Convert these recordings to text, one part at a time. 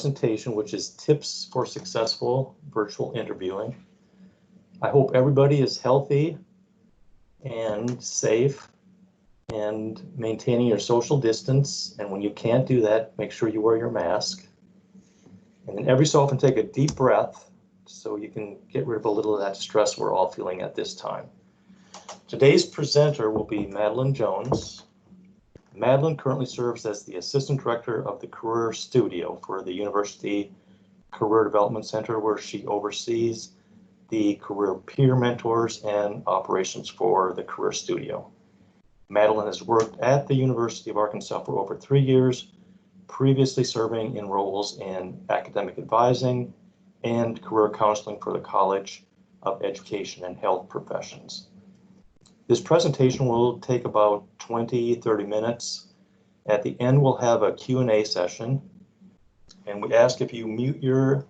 Presentation, which is tips for successful virtual interviewing. I hope everybody is healthy and safe and maintaining your social distance. And when you can't do that, make sure you wear your mask. And then every so often take a deep breath so you can get rid of a little of that stress we're all feeling at this time. Today's presenter will be Madeline Jones. Madeline currently serves as the Assistant Director of the Career Studio for the University Career Development Center, where she oversees the career peer mentors and operations for the Career Studio. Madeline has worked at the University of Arkansas for over 3 years, previously serving in roles in academic advising and career counseling for the College of Education and Health Professions. This presentation will take about 20-30 minutes. At the end, we'll have a Q&A session, and we ask if you mute your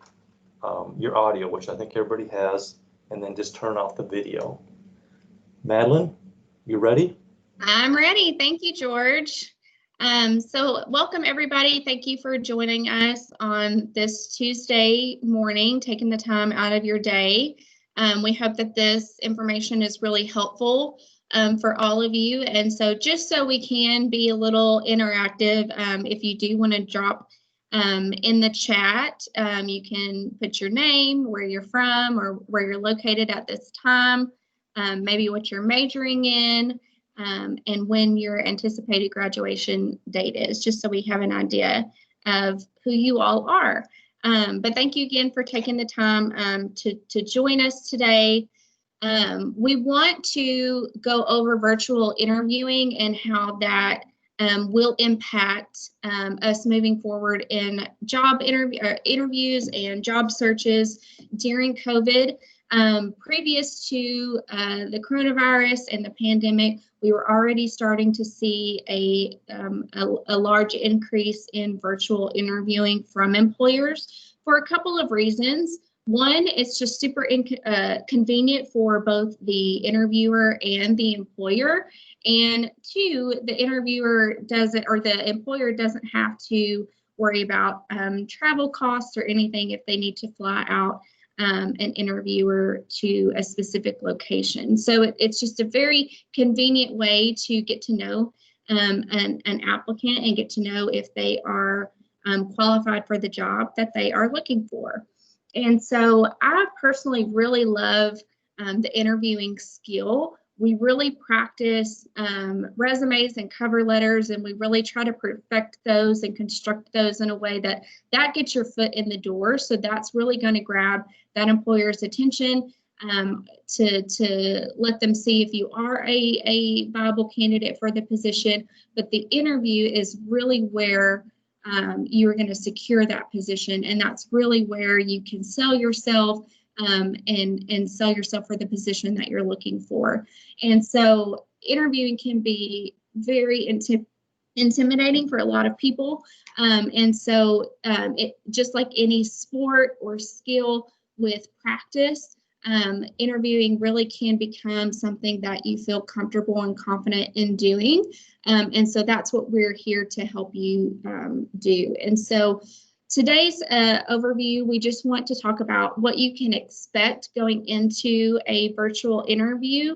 audio, which I think everybody has, and then just turn off the video. Madeline, you ready? I'm ready. Thank you, George. So welcome, everybody. Thank you for joining us on this Tuesday morning, taking the time out of your day. We hope that this information is really helpful for all of you. And so just so we can be a little interactive, if you do want to drop in the chat, you can put your name, where you're from, or where you're located at this time, maybe what you're majoring in, and when your anticipated graduation date is, just so we have an idea of who you all are. But thank you again for taking the time to join us today. We want to go over virtual interviewing and how that will impact us moving forward in job interviews and job searches during COVID. Previous to the coronavirus and the pandemic, we were already starting to see a large increase in virtual interviewing from employers for a couple of reasons. One, it's just super convenient for both the interviewer and the employer. And two, the interviewer doesn't, or the employer doesn't have to worry about travel costs or anything if they need to fly out an interviewer to a specific location. So it's just a very convenient way to get to know an applicant and get to know if they are qualified for the job that they are looking for. And so I personally really love the interviewing skill. We really practice resumes and cover letters, and we really try to perfect those and construct those in a way that gets your foot in the door. So that's really going to grab that employer's attention to let them see if you are a viable candidate for the position. But the interview is really where you're going to secure that position, and that's really where you can sell yourself and sell yourself for the position that you're looking for. And so interviewing can be very intimidating for a lot of people. And so it just like any sport or skill with practice, interviewing really can become something that you feel comfortable and confident in doing. And so that's what we're here to help you do. And so today's overview, we just want to talk about what you can expect going into a virtual interview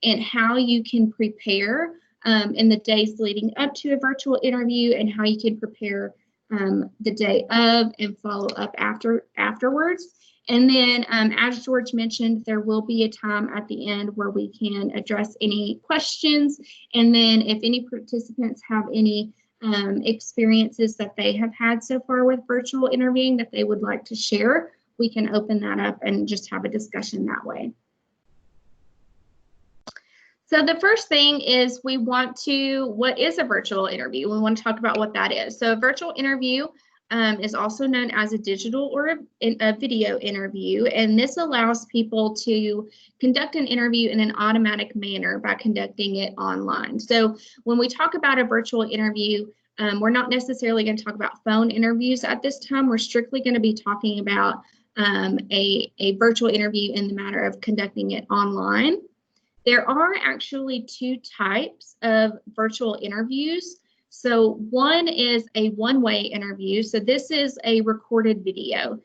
and how you can prepare in the days leading up to a virtual interview, and how you can prepare the day of and follow up afterwards. And then, as George mentioned, there will be a time at the end where we can address any questions. And then if any participants have any experiences that they have had so far with virtual interviewing that they would like to share, we can open that up and just have a discussion that way. So the first thing is what is a virtual interview? We want to talk about what that is. So a virtual interview is also known as a digital or a video interview, and this allows people to conduct an interview in an automatic manner by conducting it online. So when we talk about a virtual interview, we're not necessarily going to talk about phone interviews at this time. We're strictly going to be talking about a virtual interview in the matter of conducting it online. There are actually two types of virtual interviews. So one is a one-way interview. So this is a recorded video.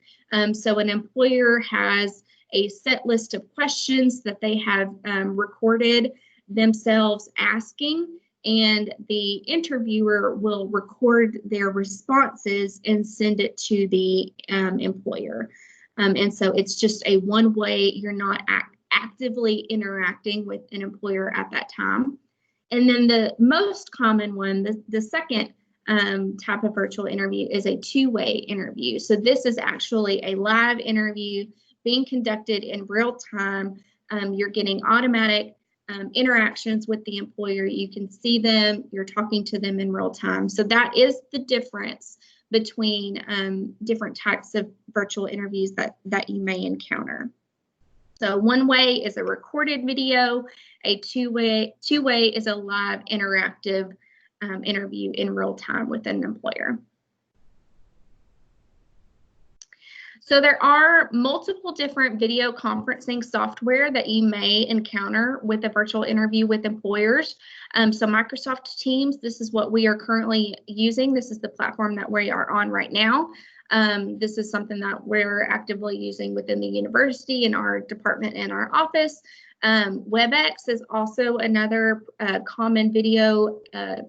So an employer has a set list of questions that they have recorded themselves asking, and the interviewer will record their responses and send it to the employer. And so it's just a one-way, you're not actively interacting with an employer at that time. And then the most common one, the second type of virtual interview, is a two-way interview. So this is actually a live interview being conducted in real time. You're getting automatic interactions with the employer. You can see them, you're talking to them in real time. So that is the difference between different types of virtual interviews that you may encounter. So one way is a recorded video, a two-way is a live interactive interview in real time with an employer. So there are multiple different video conferencing software that you may encounter with a virtual interview with employers. So Microsoft Teams, this is what we are currently using. This is the platform that we are on right now. This is something that we're actively using within the university, in our department, and our office. WebEx is also another common video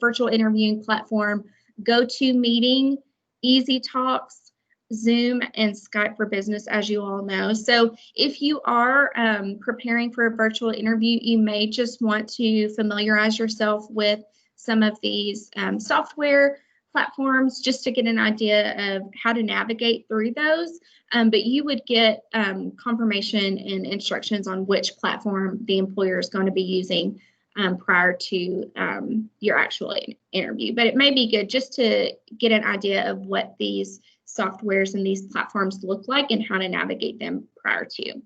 virtual interviewing platform. GoToMeeting, EasyTalks, Zoom, and Skype for Business, as you all know. So if you are preparing for a virtual interview, you may just want to familiarize yourself with some of these software platforms just to get an idea of how to navigate through those. But you would get confirmation and instructions on which platform the employer is going to be using prior to your actual interview. But it may be good just to get an idea of what these softwares and these platforms look like and how to navigate them prior to.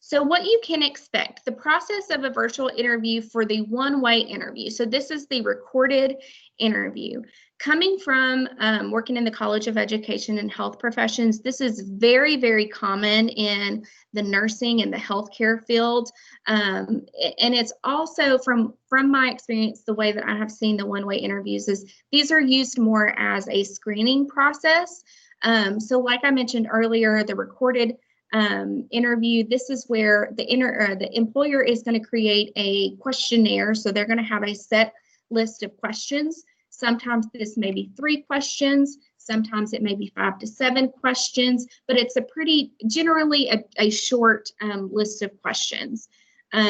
So what you can expect, the process of a virtual interview for the one-way interview. So this is the recorded interview. Coming from working in the College of Education and Health Professions, this is very, very common in the nursing and the healthcare field. And it's also, from my experience, the way that I have seen the one-way interviews is these are used more as a screening process. So like I mentioned earlier, the recorded interview, this is where the employer is going to create a questionnaire. So they're going to have a set list of questions. Sometimes this may be 3 questions, sometimes it may be 5 to 7 questions, but it's a pretty generally a short list of questions.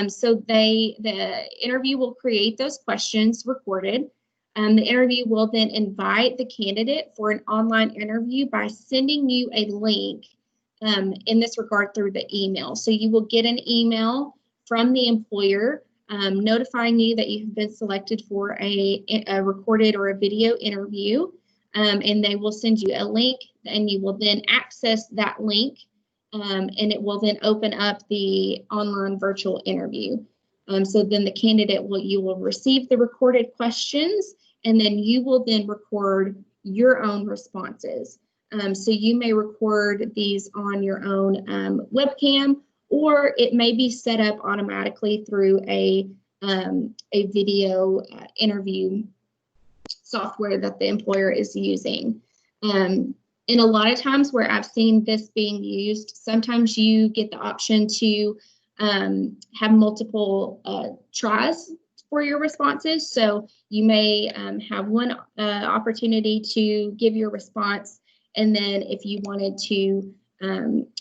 So the interview will create those questions recorded. The interview will then invite the candidate for an online interview by sending you a link in this regard through the email. So you will get an email from the employer notifying you that you've been selected for a recorded or a video interview, and they will send you a link, and you will then access that link, and it will then open up the online virtual interview. So then the candidate you will receive the recorded questions, and then you will then record your own responses. So you may record these on your own webcam, or it may be set up automatically through a video interview software that the employer is using. And a lot of times where I've seen this being used, sometimes you get the option to have multiple tries for your responses. So you may have one opportunity to give your response, and then if you wanted to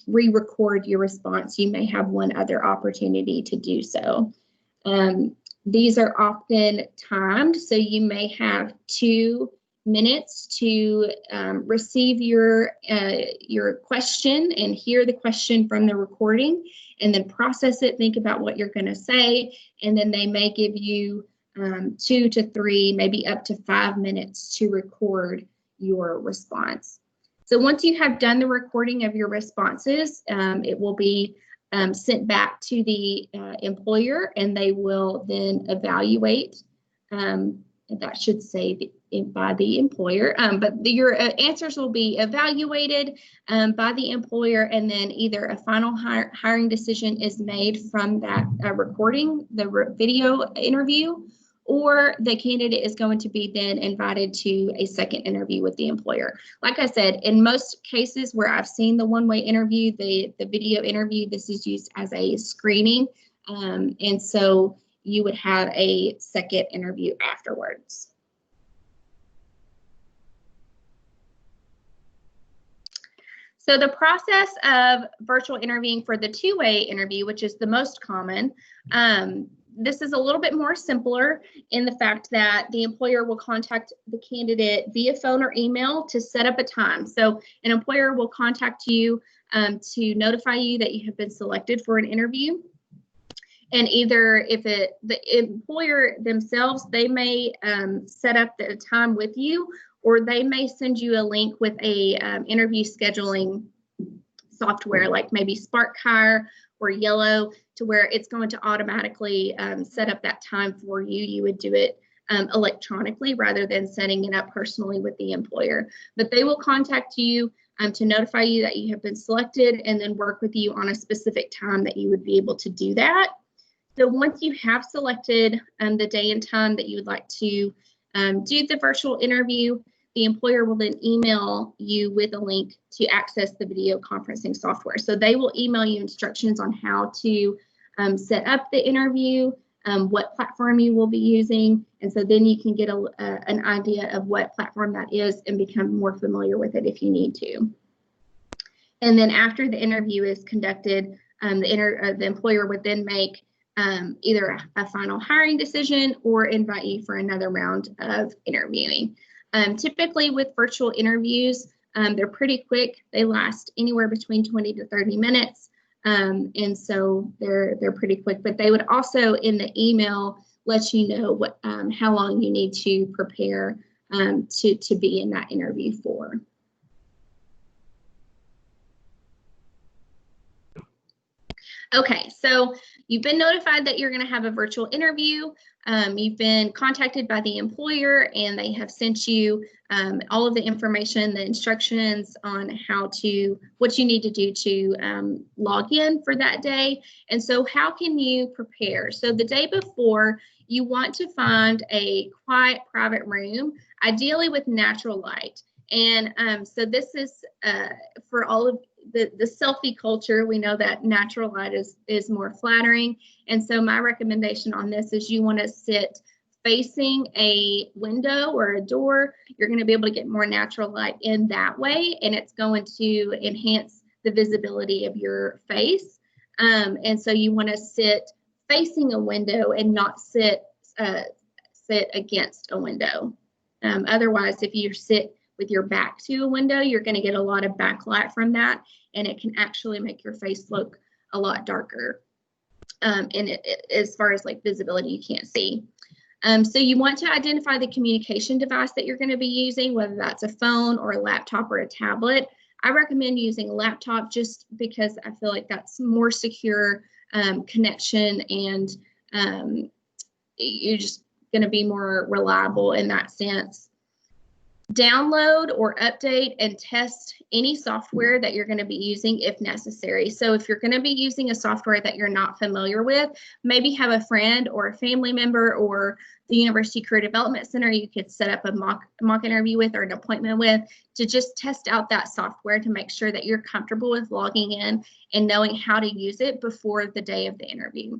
re-record your response, you may have one other opportunity to do so. These are often timed, so you may have 2 minutes to receive your question and hear the question from the recording, and then process it, think about what you're going to say, and then they may give you 2 to 3, maybe up to 5 minutes to record your response. So once you have done the recording of your responses, it will be sent back to the employer, and they will then evaluate that should say by the employer, but your answers will be evaluated by the employer, and then either a final hiring decision is made from that recording, the video interview, or the candidate is going to be then invited to a second interview with the employer. Like I said, in most cases where I've seen the one-way interview, the video interview, this is used as a screening, and so you would have a second interview afterwards. So the process of virtual interviewing for the two-way interview, which is the most common, this is a little bit more simpler in the fact that the employer will contact the candidate via phone or email to set up a time. So an employer will contact you to notify you that you have been selected for an interview. And either if the employer themselves, they may set up the time with you, or they may send you a link with a interview scheduling software like maybe SparkHire or Yellow, to where it's going to automatically set up that time for you. You would do it electronically rather than setting it up personally with the employer. But they will contact you to notify you that you have been selected, and then work with you on a specific time that you would be able to do that. So once you have selected the day and time that you would like to do the virtual interview, the employer will then email you with a link to access the video conferencing software. So they will email you instructions on how to set up the interview, what platform you will be using, and so then you can get an idea of what platform that is and become more familiar with it if you need to. And then after the interview is conducted, the employer would then make either a final hiring decision or invite you for another round of interviewing. Typically with virtual interviews, they're pretty quick. They last anywhere between 20 to 30 minutes. And so they're pretty quick, but they would also in the email let you know what how long you need to prepare to be in that interview for. Okay, so you've been notified that you're going to have a virtual interview. You've been contacted by the employer, and they have sent you all of the information, the instructions on what you need to do to log in for that day. And so how can you prepare? So the day before, you want to find a quiet, private room, ideally with natural light. And so this is for all of the selfie culture. We know that natural light is more flattering. And so my recommendation on this is you want to sit facing a window or a door. You're going to be able to get more natural light in that way, and it's going to enhance the visibility of your face. And so you want to sit facing a window and not sit against a window. Otherwise, if you sit with your back to a window, you're going to get a lot of backlight from that, and it can actually make your face look a lot darker. And as far as like visibility, you can't see. So you want to identify the communication device that you're going to be using, whether that's a phone or a laptop or a tablet. I recommend using a laptop just because I feel like that's more secure connection, and you're just going to be more reliable in that sense. Download or update and test any software that you're going to be using if necessary. So if you're going to be using a software that you're not familiar with, maybe have a friend or a family member or the University Career Development Center you could set up a mock interview with or an appointment with to just test out that software to make sure that you're comfortable with logging in and knowing how to use it before the day of the interview.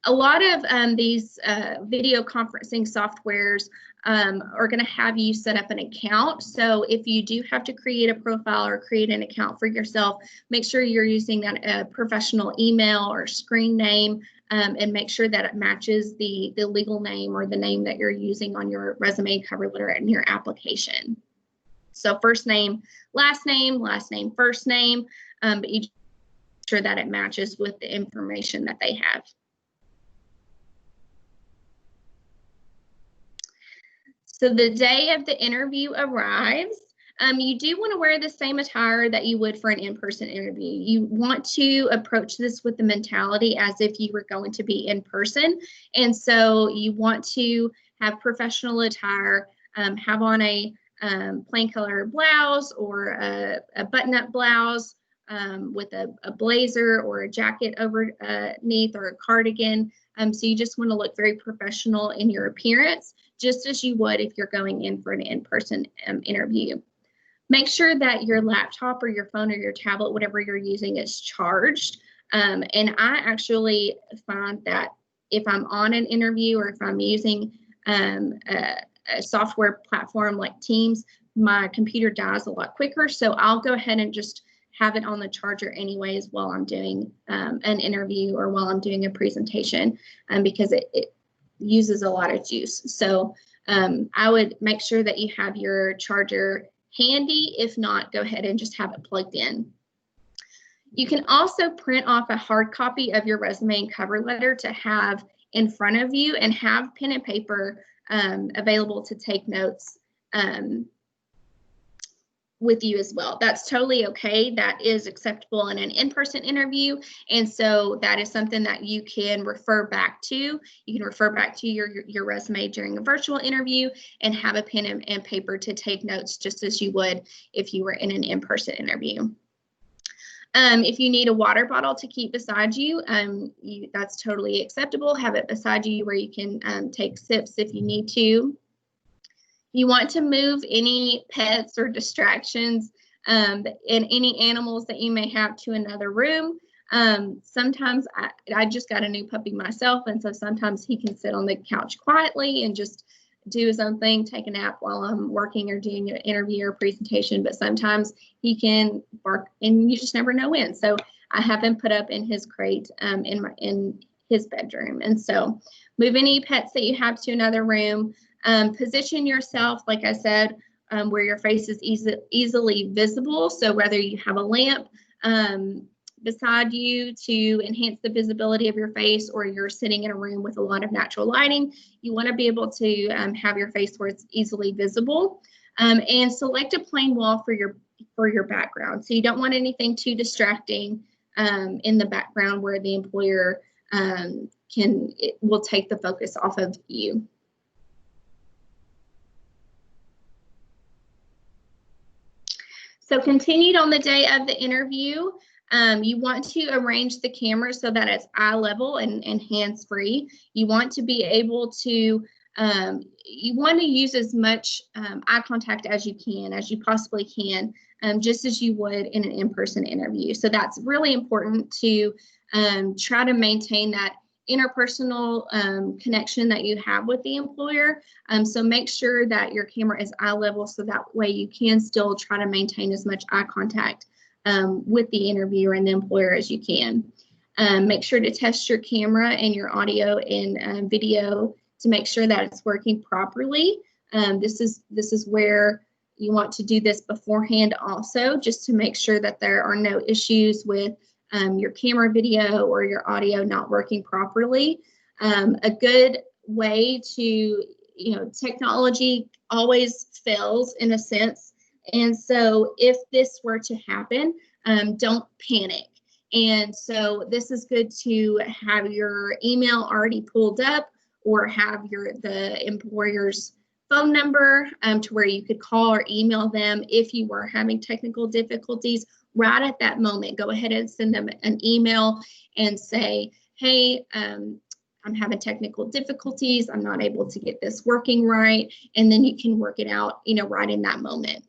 A lot of these video conferencing softwares are going to have you set up an account. So if you do have to create a profile or create an account for yourself, make sure you're using that professional email or screen name, and make sure that it matches the legal name or the name that you're using on your resume, cover letter, and your application. So first name, first name, but you make sure that it matches with the information that they have. So the day of the interview arrives. You do want to wear the same attire that you would for an in-person interview. You want to approach this with the mentality as if you were going to be in person. And so you want to have professional attire, have on a plain color blouse or a button-up blouse with a blazer or a jacket underneath or a cardigan. So you just want to look very professional in your appearance, just as you would if you're going in for an in-person interview. Make sure that your laptop or your phone or your tablet, whatever you're using, is charged. And I actually find that if I'm on an interview or if I'm using a software platform like Teams, my computer dies a lot quicker. So I'll go ahead and just have it on the charger anyways while I'm doing an interview or while I'm doing a presentation because it uses a lot of juice. So I would make sure that you have your charger handy. If not, go ahead and just have it plugged in. You can also print off a hard copy of your resume and cover letter to have in front of you and have pen and paper available to take notes with you as well. That's totally okay. That is acceptable in an in-person interview. And so that is something that you can refer back to. You can refer back to your resume during a virtual interview and have a pen and paper to take notes just as you would if you were in an in-person interview. If you need a water bottle to keep beside you, that's totally acceptable. Have it beside you where you can take sips if you need to. You want to move any pets or distractions and any animals that you may have to another room. Sometimes I just got a new puppy myself, and so sometimes he can sit on the couch quietly and just do his own thing, take a nap while I'm working or doing an interview or presentation, but sometimes he can bark and you just never know when. So I have him put up in his crate in his bedroom. And so move any pets that you have to another room. Position yourself, like I said, where your face is easily visible. So whether you have a lamp beside you to enhance the visibility of your face, or you're sitting in a room with a lot of natural lighting, you want to be able to have your face where it's easily visible. And select a plain wall for your background. So you don't want anything too distracting in the background where the employer will take the focus off of you. So continued on the day of the interview, you want to arrange the camera so that it's eye level and hands-free. You want to be able to, you want to use as much eye contact as you possibly can, just as you would in an in-person interview. So that's really important to try to maintain that interpersonal connection that you have with the employer. So make sure that your camera is eye level so that way you can still try to maintain as much eye contact with the interviewer and the employer as you can. Make sure to test your camera and your audio and video to make sure that it's working properly. This is where you want to do this beforehand also, just to make sure that there are no issues with your camera video or your audio not working properly. A good way to, technology always fails in a sense. And so if this were to happen, don't panic. And so this is good to have your email already pulled up or have the employer's phone number to where you could call or email them if you were having technical difficulties. Right at that moment, go ahead and send them an email and say, hey, I'm having technical difficulties. I'm not able to get this working right. And then you can work it out, right in that moment.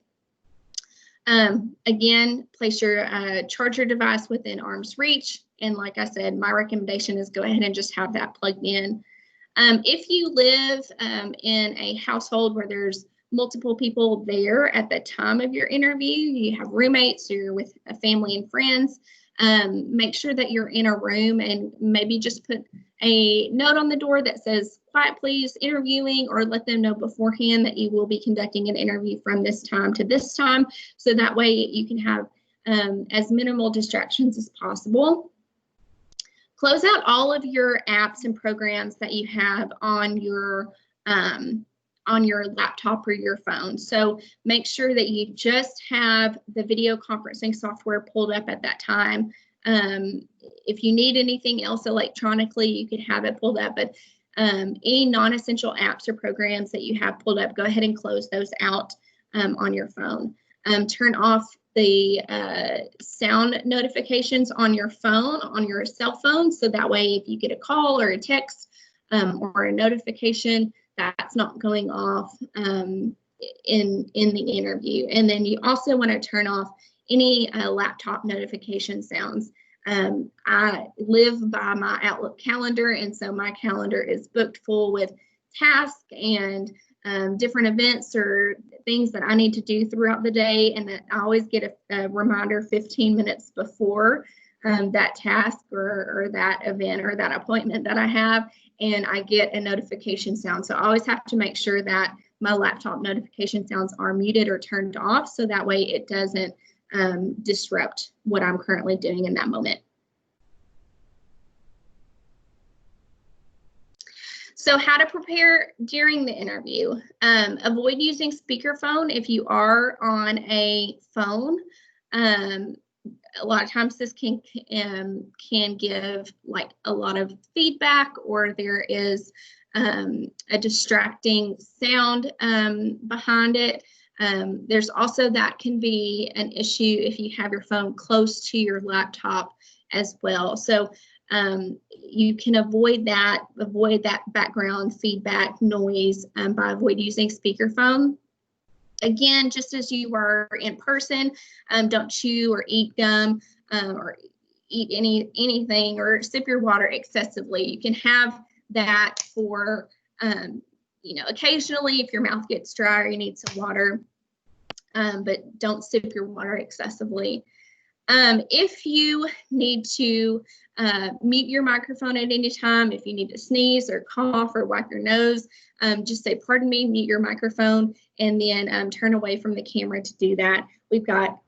Again, place your charger device within arm's reach. And like I said, my recommendation is go ahead and just have that plugged in. If you live in a household where there's multiple people there at the time of your interview, you have roommates, or you're with a family and friends, make sure that you're in a room and maybe just put a note on the door that says, quiet please, interviewing, or let them know beforehand that you will be conducting an interview from this time to this time. So that way you can have as minimal distractions as possible. Close out all of your apps and programs that you have on your laptop or your phone. So make sure that you just have the video conferencing software pulled up at that time. If you need anything else electronically, you could have it pulled up, but Any non-essential apps or programs that you have pulled up, go ahead and close those out on your phone. Turn off the sound notifications on your phone, on your cell phone, so that way if you get a call or a text or a notification, that's not going off in the interview. And then you also want to turn off any laptop notification sounds. I live by my Outlook calendar, and so my calendar is booked full with tasks and different events or things that I need to do throughout the day, and that I always get a reminder 15 minutes before that task or that event or that appointment that I have, and I get a notification sound. So I always have to make sure that my laptop notification sounds are muted or turned off, so that way it doesn't disrupt what I'm currently doing in that moment. So how to prepare during the interview. Avoid using speakerphone if you are on a phone. A lot of times this can give like a lot of feedback, or there is a distracting sound behind it. There's also that can be an issue if you have your phone close to your laptop as well. So you can avoid that background feedback noise by avoid using speakerphone. Again, just as you were in person, don't chew or eat gum or eat anything or sip your water excessively. You can have that for, occasionally if your mouth gets dry or you need some water, but don't sip your water excessively. If you need to mute your microphone at any time, if you need to sneeze or cough or wipe your nose, just say, pardon me, mute your microphone, and then turn away from the camera to do that. We've got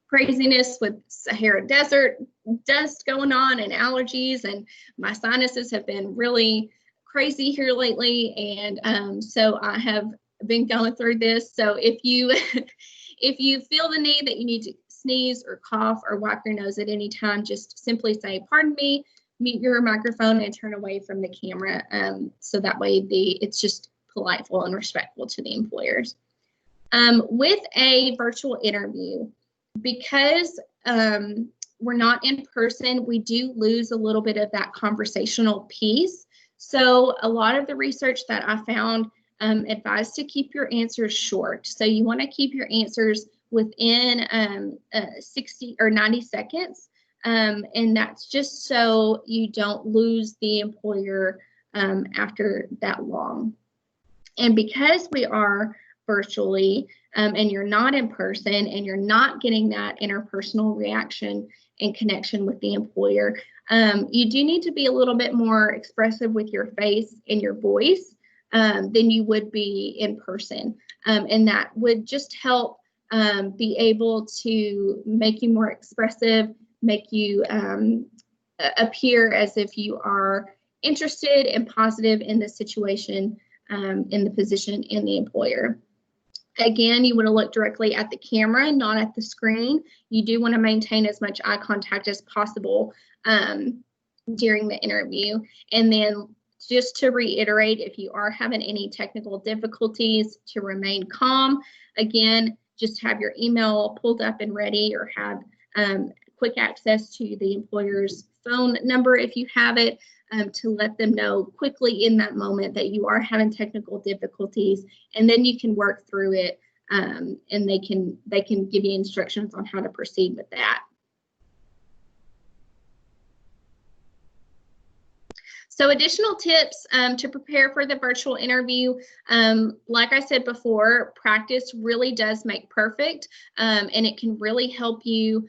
craziness with Sahara Desert dust going on and allergies, and my sinuses have been really crazy here lately, and so I have been going through this. So if you if you feel the need that you need to sneeze or cough or wipe your nose at any time, just simply say, pardon me, mute your microphone, and turn away from the camera. So that way it's just politeful and respectful to the employers. With a virtual interview, because we're not in person, we do lose a little bit of that conversational piece. So a lot of the research that I found advised to keep your answers short. So you want to keep your answers within 60 or 90 seconds. And that's just so you don't lose the employer after that long. And because we are virtually and you're not in person and you're not getting that interpersonal reaction and connection with the employer, you do need to be a little bit more expressive with your face and your voice than you would be in person. And that would just help be able to make you more expressive, make you appear as if you are interested and positive in the situation, in the position, and the employer. Again, you want to look directly at the camera, not at the screen. You do want to maintain as much eye contact as possible during the interview. And then just to reiterate, if you are having any technical difficulties, to remain calm. Again, just have your email pulled up and ready, or have quick access to the employer's phone number if you have it, to let them know quickly in that moment that you are having technical difficulties, and then you can work through it, and they can give you instructions on how to proceed with that. So additional tips to prepare for the virtual interview. Like I said before, practice really does make perfect, and it can really help you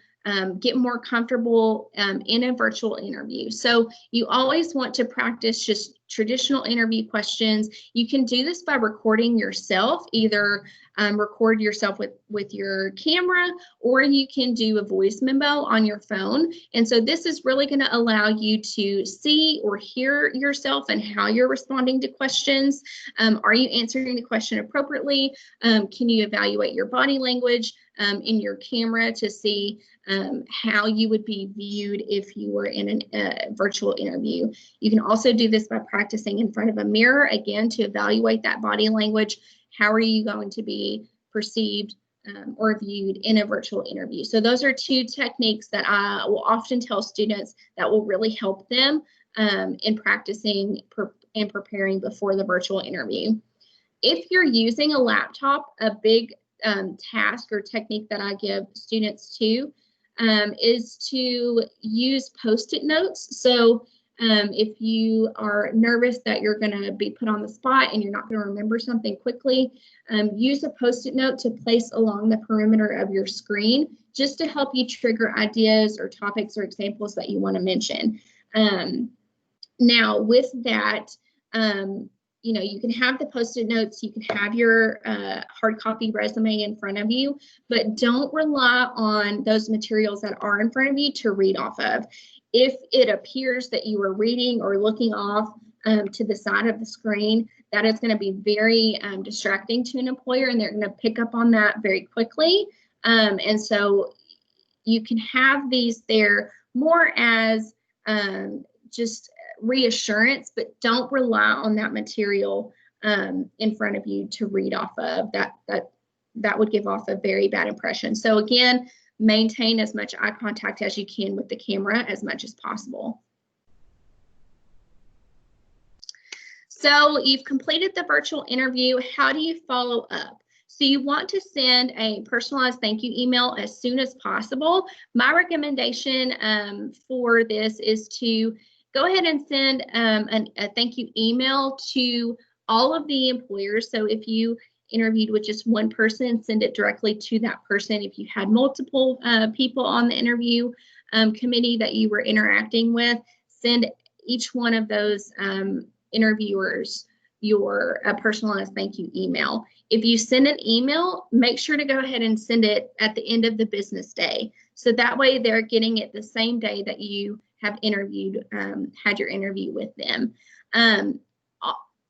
get more comfortable in a virtual interview. So you always want to practice just traditional interview questions. You can do this by recording yourself, either record yourself with your camera, or you can do a voice memo on your phone. And so this is really going to allow you to see or hear yourself and how you're responding to questions. Are you answering the question appropriately? Can you evaluate your body language? in your camera to see how you would be viewed if you were in a virtual interview. You can also do this by practicing in front of a mirror, again, to evaluate that body language. How are you going to be perceived or viewed in a virtual interview? So those are two techniques that I will often tell students that will really help them in practicing and preparing before the virtual interview. If you're using a laptop, a big task or technique that I give students to is to use Post-it notes. So if you are nervous that you're going to be put on the spot and you're not going to remember something quickly, use a Post-it note to place along the perimeter of your screen just to help you trigger ideas or topics or examples that you want to mention. Now, with that, you know, you can have the Post-it notes, you can have your hard copy resume in front of you, but don't rely on those materials that are in front of you to read off of. If it appears that you are reading or looking off to the side of the screen, that is going to be very distracting to an employer, and they're going to pick up on that very quickly. And so you can have these there more as just reassurance, but don't rely on that material in front of you to read off of. That would give off a very bad impression. So again, maintain as much eye contact as you can with the camera as much as possible. So you've completed the virtual interview. How do you follow up? So you want to send a personalized thank you email as soon as possible. My recommendation for this is to go ahead and send a thank you email to all of the employers. So if you interviewed with just one person, send it directly to that person. If you had multiple people on the interview committee that you were interacting with, send each one of those interviewers your personalized thank you email. If you send an email, make sure to go ahead and send it at the end of the business day. So that way they're getting it the same day that you have interviewed, had your interview with them.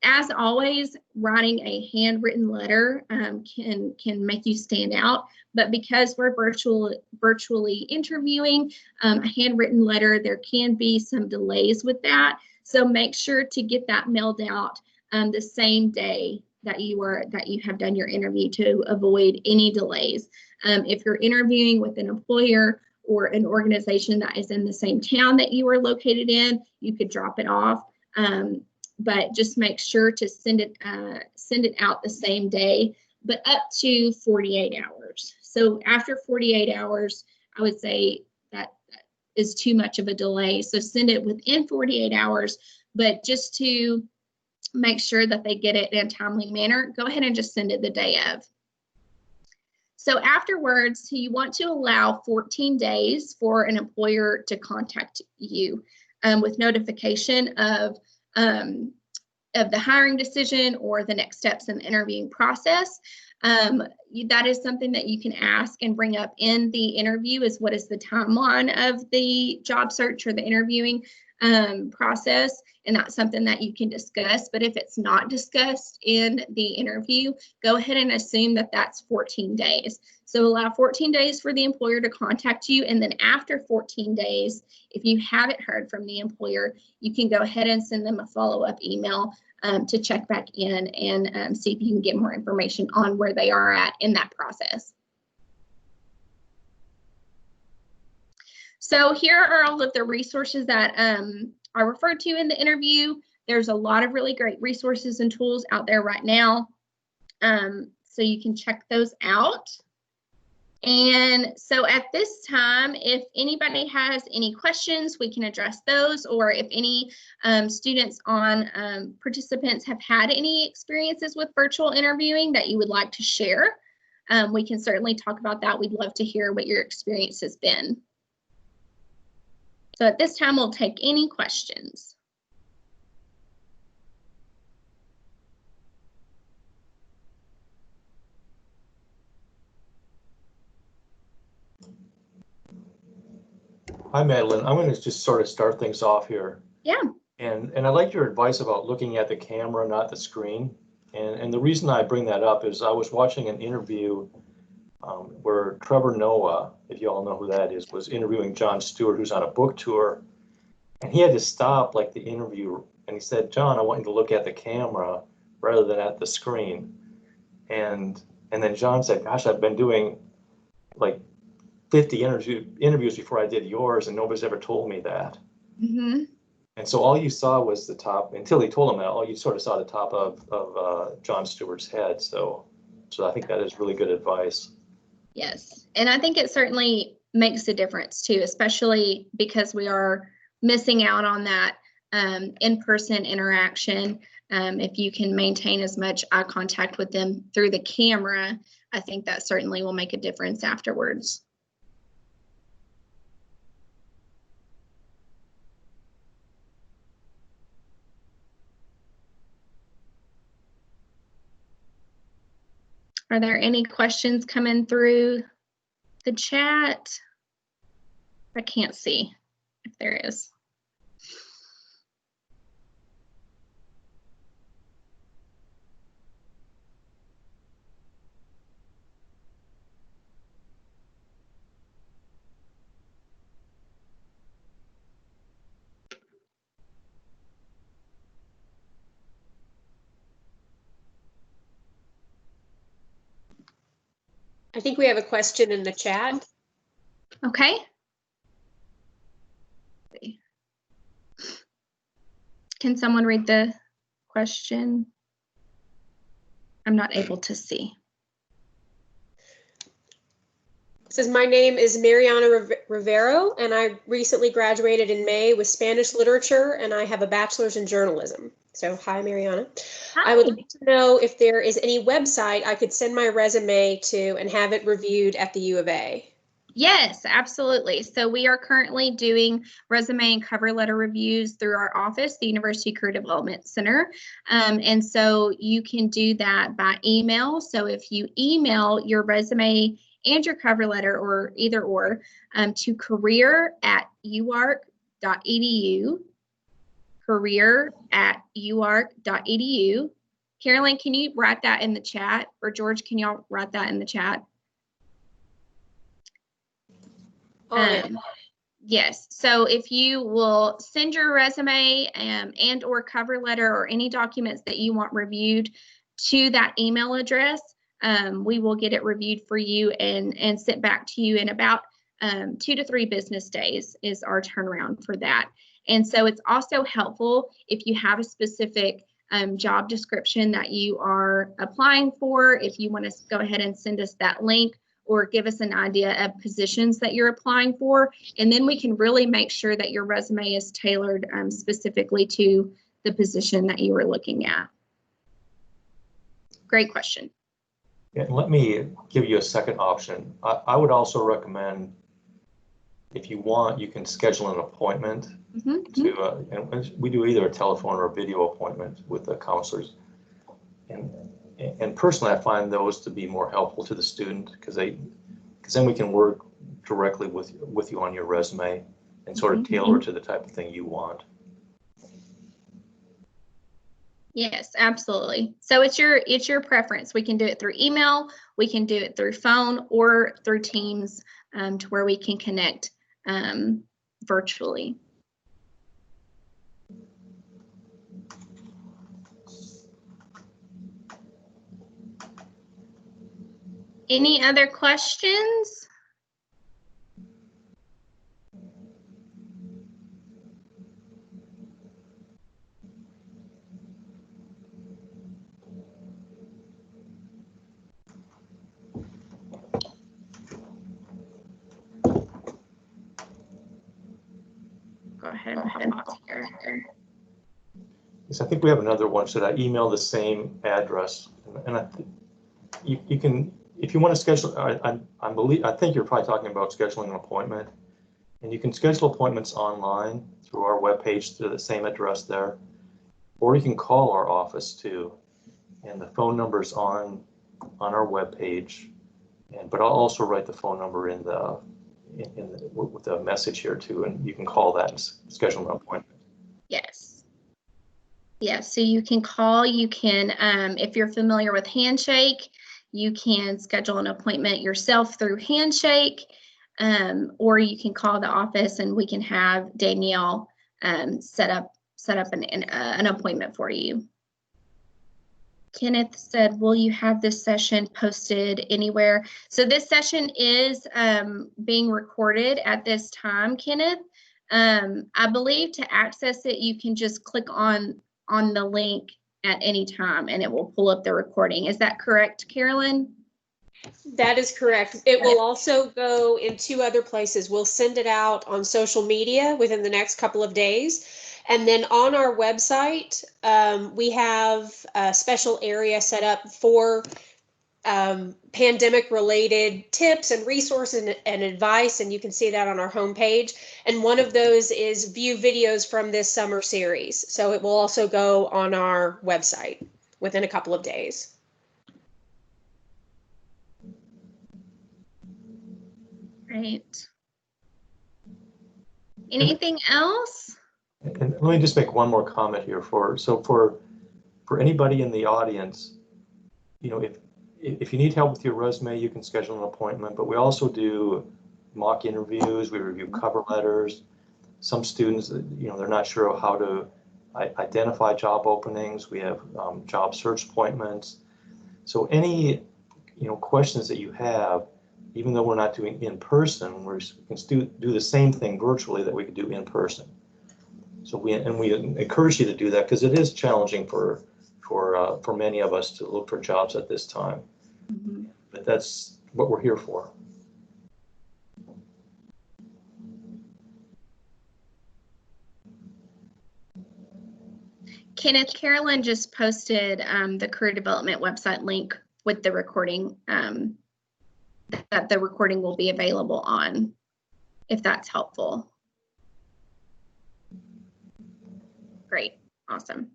As always, writing a handwritten letter can make you stand out, but because we're virtually interviewing, a handwritten letter, there can be some delays with that. So make sure to get that mailed out the same day that you have done your interview to avoid any delays. If you're interviewing with an employer or an organization that is in the same town that you are located in, you could drop it off. But just make sure to send it out the same day, but up to 48 hours. So after 48 hours, I would say that is too much of a delay. So send it within 48 hours, but just to make sure that they get it in a timely manner, go ahead and just send it the day of. So afterwards, you want to allow 14 days for an employer to contact you with notification of the hiring decision or the next steps in the interviewing process. That is something that you can ask and bring up in the interview, is what is the timeline of the job search or the interviewing process, and that's something that you can discuss. But if it's not discussed in the interview, go ahead and assume that that's 14 days. So allow 14 days for the employer to contact you, and then after 14 days, if you haven't heard from the employer, you can go ahead and send them a follow-up email to check back in and see if you can get more information on where they are at in that process. So here are all of the resources that are referred to in the interview. There's a lot of really great resources and tools out there right now. So you can check those out. And so at this time, if anybody has any questions, we can address those, or if any students on participants have had any experiences with virtual interviewing that you would like to share, we can certainly talk about that. We'd love to hear what your experience has been. So at this time, we'll take any questions. Hi, Madeline. I'm going to just sort of start things off here. Yeah. And I like your advice about looking at the camera, not the screen. And the reason I bring that up is I was watching an interview where Trevor Noah, if you all know who that is, was interviewing Jon Stewart, who's on a book tour. And he had to stop like the interview, and he said, "John, I want you to look at the camera rather than at the screen." And then John said, "Gosh, I've been doing like 50 interviews before I did yours, and nobody's ever told me that." Mm-hmm. And so all you saw was the top, until he told him that, all you sort of saw the top of Jon Stewart's head. So I think that is really good advice. Yes, and I think it certainly makes a difference too, especially because we are missing out on that in-person interaction. If you can maintain as much eye contact with them through the camera, I think that certainly will make a difference afterwards. Are there any questions coming through the chat? I can't see if there is. I think we have a question in the chat. Okay. Can someone read the question? I'm not able to see. It says, my name is Mariana Rivero, and I recently graduated in May with Spanish literature, and I have a bachelor's in journalism. So, hi, Mariana. Hi. I would like to know if there is any website I could send my resume to and have it reviewed at the U of A. Yes, absolutely. So we are currently doing resume and cover letter reviews through our office, the University Career Development Center. And so you can do that by email. So if you email your resume and your cover letter, or either or, to career@uark.edu, career@uark.edu. Carolyn, can you write that in the chat? Or George, can y'all write that in the chat? Yes, so if you will send your resume and or cover letter or any documents that you want reviewed to that email address, we will get it reviewed for you and sent back to you in about 2 to 3 business days is our turnaround for that. And so it's also helpful if you have a specific job description that you are applying for. If you want to go ahead and send us that link, or give us an idea of positions that you're applying for, and then we can really make sure that your resume is tailored specifically to the position that you were looking at. Great question. Yeah, let me give you a second option. I would also recommend, if you want, you can schedule an appointment to, and we do either a telephone or a video appointment with the counselors. And personally, I find those to be more helpful to the student because then we can work directly with you on your resume and sort of tailor to the type of thing you want. Yes, absolutely. So it's your preference. We can do it through email, we can do it through phone, or through Teams to where we can connect virtually. Any other questions? Go ahead and pause here. Yes, I think we have another one. Should I email the same address? And you can, if you want to schedule, I think you're probably talking about scheduling an appointment, and you can schedule appointments online through our webpage through the same address there, or you can call our office too, and the phone number's on our webpage, but I'll also write the phone number with the message here too, and you can call that and schedule an appointment. Yes. Yes, so you can call, you can, if you're familiar with Handshake, you can schedule an appointment yourself through Handshake, or you can call the office and we can have Danielle set up an appointment for you. Kenneth said, will you have this session posted anywhere? So this session is being recorded at this time, Kenneth. I believe to access it, you can just click on the link at any time and it will pull up the recording. Is that correct, Carolyn? That is correct. It will also go in 2 other places. We'll send it out on social media within the next couple of days. And then on our website, we have a special area set up for pandemic related tips and resources and advice. And you can see that on our homepage. And one of those is view videos from this summer series. So it will also go on our website within a couple of days. Great. Anything else? And let me just make one more comment here for anybody in the audience, you know, if you need help with your resume, you can schedule an appointment, but we also do mock interviews, we review cover letters. Some students, you know, they're not sure how to identify job openings. We have job search appointments. So any, you know, questions that you have, even though we're not doing in person, we can do the same thing virtually that we could do in person. So we encourage you to do that because it is challenging for many of us to look for jobs at this time. Mm-hmm. But that's what we're here for. Kenneth, Carolyn just posted the career development website link with the recording that the recording will be available on, if that's helpful. Great, awesome.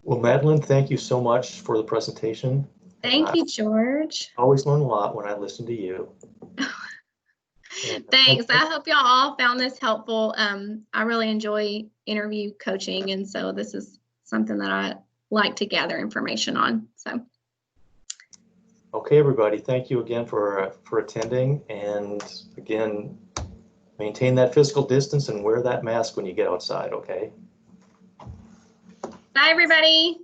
Well, Madeline, thank you so much for the presentation. Thank you, George. I always learn a lot when I listen to you. Thanks. I hope y'all all found this helpful. I really enjoy interview coaching, and so this is something that I like to gather information on. So. Okay, everybody, thank you again for attending, and again, maintain that physical distance and wear that mask when you get outside, okay? Bye, everybody.